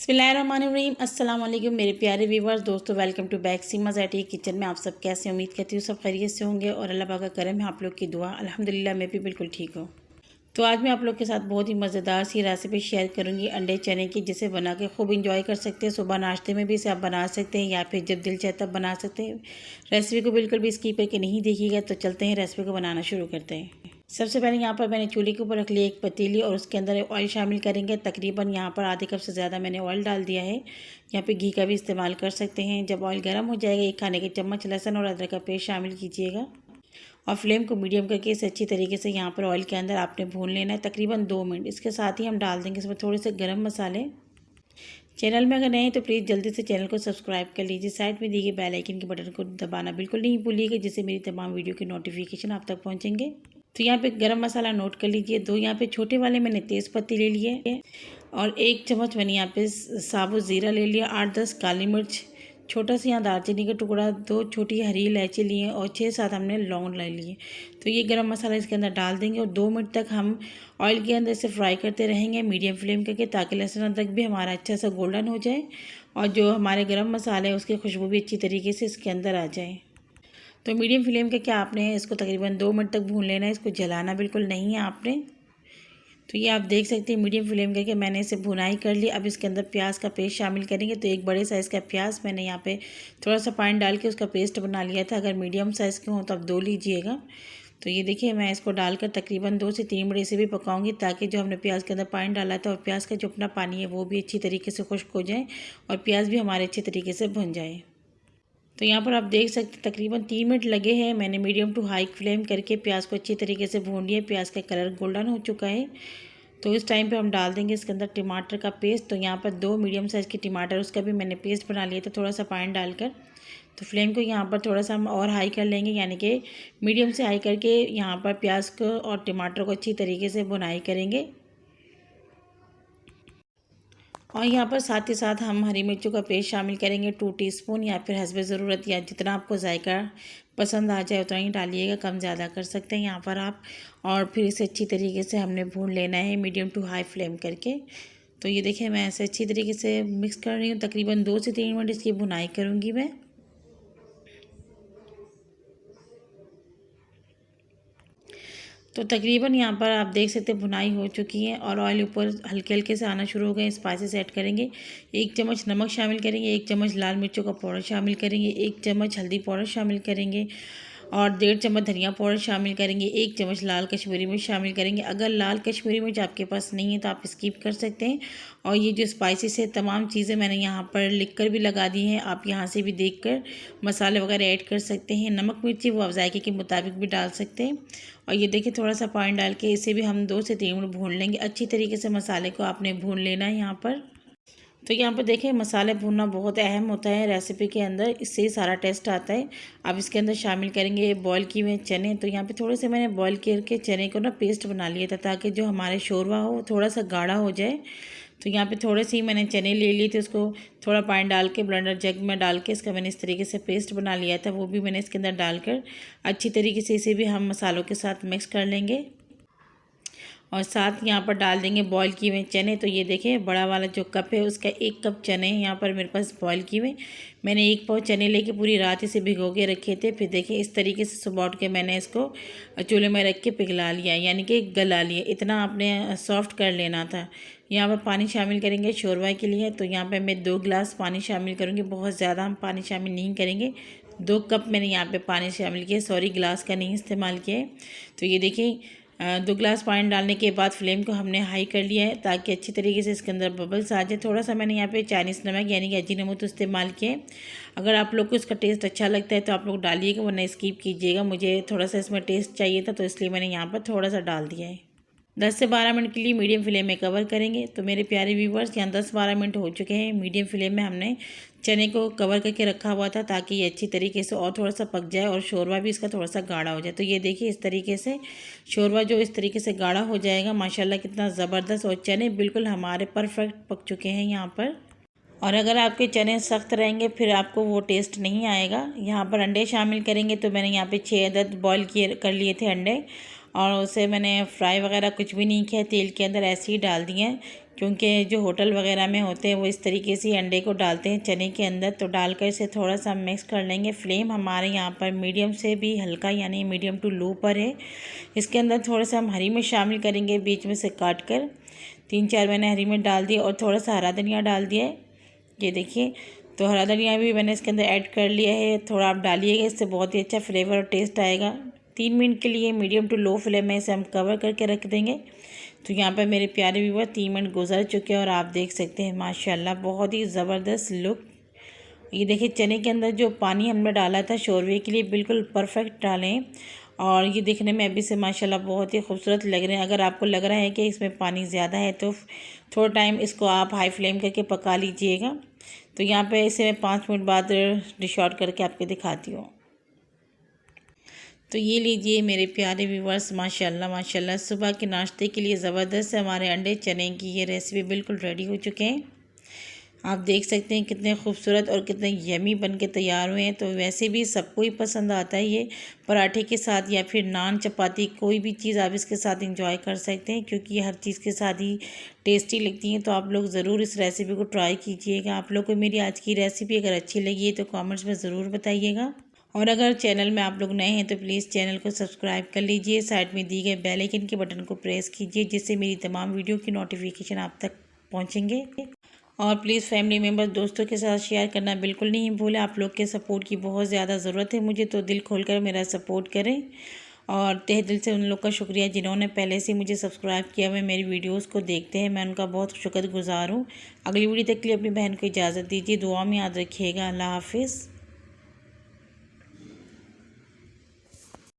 बिस्मिल्लाहिर्रहमानिर्रहीम अस्सलाम वालेकुम मेरे प्यारे व्यूवर्स दोस्तों, वेलकम टू बैक सीमा ज़ैटी किचन में। आप सब कैसे, उम्मीद करती हूँ सब खैरियत से होंगे और अल्लाह पाक का करम है, आप लोग की दुआ। अल्हम्दुलिल्लाह मैं भी बिल्कुल ठीक हूँ। तो आज मैं आप लोग के साथ बहुत ही मज़ेदार सी रेसिपी शेयर करूँगी अंडे चने की, जिसे बना के खूब इंजॉय कर सकते हैं। सुबह नाश्ते में भी इसे आप बना सकते हैं या फिर जब दिल चाहे तब बना सकते हैं। रेसिपी को बिल्कुल भी स्किप करके नहीं देखिएगा। तो चलते हैं रेसिपी को बनाना शुरू करते हैं। सबसे पहले यहाँ पर मैंने चूल्हे के ऊपर रख लिया एक पतीली और उसके अंदर ऑयल शामिल करेंगे। तकरीबन यहाँ पर आधे कप से ज़्यादा मैंने ऑयल डाल दिया है। यहाँ पे घी का भी इस्तेमाल कर सकते हैं। जब ऑयल गर्म हो जाएगा, एक खाने के चम्मच लहसुन और अदरक का पेस्ट शामिल कीजिएगा और फ्लेम को मीडियम करके इसे अच्छी तरीके से यहाँ पर ऑयल के अंदर आपने भून लेना है तकरीबन 2 मिनट। इसके साथ ही हम डाल देंगे इसमें थोड़े से गरम मसाले। चैनल में अगर नए हैं तो प्लीज़ जल्दी से चैनल को सब्सक्राइब कर लीजिए। साइड में दिए गए बेल आइकन के बटन को दबाना बिल्कुल नहीं भूलिएगा, जिससे मेरी तमाम वीडियो के नोटिफिकेशन आप तक पहुँचेंगे। तो यहाँ पे गरम मसाला नोट कर लीजिए। 2 यहाँ पे छोटे वाले मैंने तेज़ पत्ती ले लिए और 1 चम्मच मैंने यहाँ पे साबुत ज़ीरा ले लिया। 8-10 काली मिर्च, छोटा सा यहाँ दालचीनी का टुकड़ा, 2 छोटी हरी इलायची लिए और 6-7 हमने लौंग ले लिए। तो ये गरम मसाला इसके अंदर डाल देंगे और 2 मिनट तक हम ऑयल के अंदर इसे फ्राई करते रहेंगे मीडियम फ्लेम करके, ताकि लहसुन अदरक भी हमारा अच्छा सा गोल्डन हो जाए और जो हमारे गरम मसाले हैं उसकी खुशबू भी अच्छी तरीके से इसके अंदर आ जाए। तो मीडियम फ्लेम के क्या आपने इसको तकरीबन 2 मिनट तक भून लेना है। इसको जलाना बिल्कुल नहीं है आपने। तो ये आप देख सकते हैं मीडियम फ्लेम करके मैंने इसे भुनाई कर ली। अब इसके अंदर प्याज का पेस्ट शामिल करेंगे। तो एक बड़े साइज़ का प्याज मैंने यहाँ पे थोड़ा सा पानी डाल के उसका पेस्ट बना लिया था। अगर मीडियम साइज़ के हों तो आप 2 लीजिएगा। तो ये देखिए मैं इसको डालकर तकरीबन 2 से 3 मिनट इसे भी पकाऊंगी, ताकि जो हमने प्याज के अंदर पानी डाला था और प्याज का जो अपना पानी है वो भी अच्छी तरीके से खुश्क हो जाए और प्याज भी हमारे अच्छी तरीके से भुन जाए। तो यहाँ पर आप देख सकते हैं तकरीबन 3 मिनट लगे हैं। मैंने मीडियम टू हाई फ्लेम करके प्याज को अच्छी तरीके से भून लिया। प्याज का कलर गोल्डन हो चुका है। तो इस टाइम पे हम डाल देंगे इसके अंदर टमाटर का पेस्ट। तो यहाँ पर 2 मीडियम साइज़ के टमाटर, उसका भी मैंने पेस्ट बना लिया था थोड़ा सा पानी डालकर। तो फ्लेम को यहाँ पर थोड़ा सा हम और हाई कर लेंगे, यानी कि मीडियम से हाई करके यहाँ पर प्याज को और टमाटर को अच्छी तरीके से भुनाई करेंगे। और यहाँ पर साथ ही साथ हम हरी मिर्चों का पेस्ट शामिल करेंगे 2 टीस्पून, या फिर हस्बे ज़रूरत या जितना आपको जायका पसंद आ जाए उतना ही डालिएगा, कम ज़्यादा कर सकते हैं यहाँ पर आप। और फिर इसे अच्छी तरीके से हमने भून लेना है मीडियम टू हाई फ्लेम करके। तो ये देखिए मैं ऐसे अच्छी तरीके से मिक्स कर रही हूँ। तकरीबन 2 से 3 मिनट इसकी भुनाई करूँगी मैं। तो तकरीबन यहाँ पर आप देख सकते हैं भुनाई हो चुकी है और ऑयल ऊपर हल्के हल्के से आना शुरू हो गए। स्पाइसेस ऐड करेंगे। 1 चम्मच नमक शामिल करेंगे, 1 चम्मच लाल मिर्चों का पाउडर शामिल करेंगे, 1 चम्मच हल्दी पाउडर शामिल करेंगे और 1.5 चम्मच धनिया पाउडर शामिल करेंगे, 1 चम्मच लाल कश्मीरी मिर्च शामिल करेंगे। अगर लाल कश्मीरी मिर्च आपके पास नहीं है तो आप स्किप कर सकते हैं। और ये जो स्पाइसेस है तमाम चीज़ें मैंने यहाँ पर लिख कर भी लगा दी हैं, आप यहाँ से भी देख कर मसाले वगैरह ऐड कर सकते हैं। नमक मिर्ची वो आप जायके के मुताबिक भी डाल सकते हैं। और ये देखिए थोड़ा सा पानी डाल के इसे भी हम 2 से 3 मिनट भून लेंगे। अच्छी तरीके से मसाले को आपने भून लेना है यहाँ पर। तो यहाँ पर देखिए मसाले भूनना बहुत अहम होता है रेसिपी के अंदर, इससे ही सारा टेस्ट आता है। अब इसके अंदर शामिल करेंगे बॉयल किए हुए चने। तो यहाँ पे थोड़े से मैंने बॉयल करके चने को ना पेस्ट बना लिया था, ताकि जो हमारे शोरवा हो थोड़ा सा गाढ़ा हो जाए। तो यहाँ पे थोड़े से ही मैंने चने ले लिए थे, उसको थोड़ा पानी डाल के ब्लेंडर जग में डाल के इसका मैंने इस तरीके से पेस्ट बना लिया था, वो भी मैंने इसके अंदर डालकर अच्छी तरीके से इसे भी हम मसालों के साथ मिक्स कर लेंगे। और साथ यहाँ पर डाल देंगे बॉईल किए हुए चने। तो ये देखें बड़ा वाला जो कप है उसका 1 कप चने यहाँ पर मेरे पास बॉईल किए हुए। मैंने 1 पाव चने लेके पूरी रात इसे भिगो के रखे थे। फिर देखिए इस तरीके से सुबह उठ के मैंने इसको चूल्हे में रख के पिघला लिया, यानी कि गला लिया। इतना आपने सॉफ्ट कर लेना था। यहाँ पर पानी शामिल करेंगे शोरवा के लिए। तो यहाँ पर मैं 2 गिलास पानी शामिल करूँगी, बहुत ज़्यादा हम पानी शामिल नहीं करेंगे। 2 कप मैंने यहाँ पे पानी शामिल किया, सॉरी गिलास का नहीं इस्तेमाल किया है। तो ये देखिए 2 गिलास पानी डालने के बाद फ्लेम को हमने हाई कर लिया है, ताकि अच्छी तरीके से इसके अंदर बबल्स आ जाए। थोड़ा सा मैंने यहाँ पे चाइनीज़ नमक यानी कि अजीनोमोटो इस्तेमाल किए। अगर आप लोग को इसका टेस्ट अच्छा लगता है तो आप लोग डालिएगा, वरना स्किप कीजिएगा। मुझे थोड़ा सा इसमें टेस्ट चाहिए था, तो इसलिए मैंने यहाँ पर थोड़ा सा डाल दिया है। 10 से 12 मिनट के लिए मीडियम फ्लेम में कवर करेंगे। तो मेरे प्यारे व्यूवर्स यहाँ 10-12 मिनट हो चुके हैं। मीडियम फ्लेम में हमने चने को कवर करके रखा हुआ था, ताकि ये अच्छी तरीके से और थोड़ा सा पक जाए और शोरवा भी इसका थोड़ा सा गाढ़ा हो जाए। तो ये देखिए इस तरीके से शोरवा जो इस तरीके से गाढ़ा हो जाएगा, माशाल्लाह कितना ज़बरदस्त। और चने बिल्कुल हमारे परफेक्ट पक चुके हैं यहाँ पर। और अगर आपके चने सख्त रहेंगे फिर आपको वो टेस्ट नहीं आएगा। यहाँ पर अंडे शामिल करेंगे। तो मैंने यहाँ पे 6 अदद बॉईल किए कर लिए थे अंडे, और उसे मैंने फ्राई वगैरह कुछ भी नहीं किया, तेल के अंदर ऐसे ही डाल दिए हैं। क्योंकि जो होटल वगैरह में होते हैं वो इस तरीके से अंडे को डालते हैं चने के अंदर। तो डालकर इसे थोड़ा सा मिक्स कर लेंगे। फ्लेम हमारे यहाँ पर मीडियम से भी हल्का यानी मीडियम टू लो पर है। इसके अंदर थोड़ा सा हम हरी मिर्च शामिल करेंगे, बीच में से काट कर 3-4 मैंने हरी मिर्च डाल दी और थोड़ा सा हरा धनिया डाल दिया है। ये देखिए, तो हरा धनिया भी मैंने इसके अंदर ऐड कर लिया है। थोड़ा आप डालिएगा, इससे बहुत ही अच्छा फ्लेवर और टेस्ट आएगा। 3 मिनट के लिए मीडियम टू लो फ्लेम में इसे हम कवर करके रख देंगे। तो यहाँ पर मेरे प्यारे व्यूअर 3 मिनट गुजर चुके हैं और आप देख सकते हैं माशाल्लाह बहुत ही ज़बरदस्त लुक। ये देखिए, चने के अंदर जो पानी हमने डाला था शोरवे के लिए बिल्कुल परफेक्ट डालें और ये दिखने में अभी से माशाल्लाह बहुत ही खूबसूरत लग रहे हैं। अगर आपको लग रहा है कि इसमें पानी ज़्यादा है तो थोड़ा टाइम इसको आप हाई फ्लेम करके पका लीजिएगा। तो यहाँ पे इसे मैं 5 मिनट बाद डिश आउट करके आपको दिखाती हूँ। तो ये लीजिए मेरे प्यारे व्यूवर्स, माशाल्लाह माशाल्लाह सुबह के नाश्ते के लिए ज़बरदस्त हमारे अंडे चने की ये रेसिपी बिल्कुल रेडी हो चुके हैं। आप देख सकते हैं कितने खूबसूरत और कितने यमी बन के तैयार हुए हैं। तो वैसे भी सबको ही पसंद आता है ये, पराठे के साथ या फिर नान चपाती कोई भी चीज़ आप इसके साथ इंजॉय कर सकते हैं, क्योंकि ये हर चीज़ के साथ ही टेस्टी लगती हैं। तो आप लोग ज़रूर इस रेसिपी को ट्राई कीजिएगा। आप लोग को मेरी आज की रेसिपी अगर अच्छी लगी है तो कॉमेंट्स में ज़रूर बताइएगा। और अगर चैनल में आप लोग नए हैं तो प्लीज़ चैनल को सब्सक्राइब कर लीजिए। साइड में दिए गए बेल आइकन के बटन को प्रेस कीजिए, जिससे मेरी तमाम वीडियो की नोटिफिकेशन आप तक पहुंचेंगे। और प्लीज़ फैमिली मेम्बर दोस्तों के साथ शेयर करना बिल्कुल नहीं भूलें। आप लोग के सपोर्ट की बहुत ज़्यादा ज़रूरत है मुझे, तो दिल खोलकर मेरा सपोर्ट करें। और तहे दिल से उन लोग का शुक्रिया जिन्होंने पहले से मुझे सब्सक्राइब किया हुआ मेरी वीडियोस को देखते हैं, मैं उनका बहुत शुक्रगुजार हूँ। अगली वीडियो तक के लिए अपनी बहन को इजाज़त दीजिए। दुआ में याद रखिएगा। अल्लाह हाफिज़।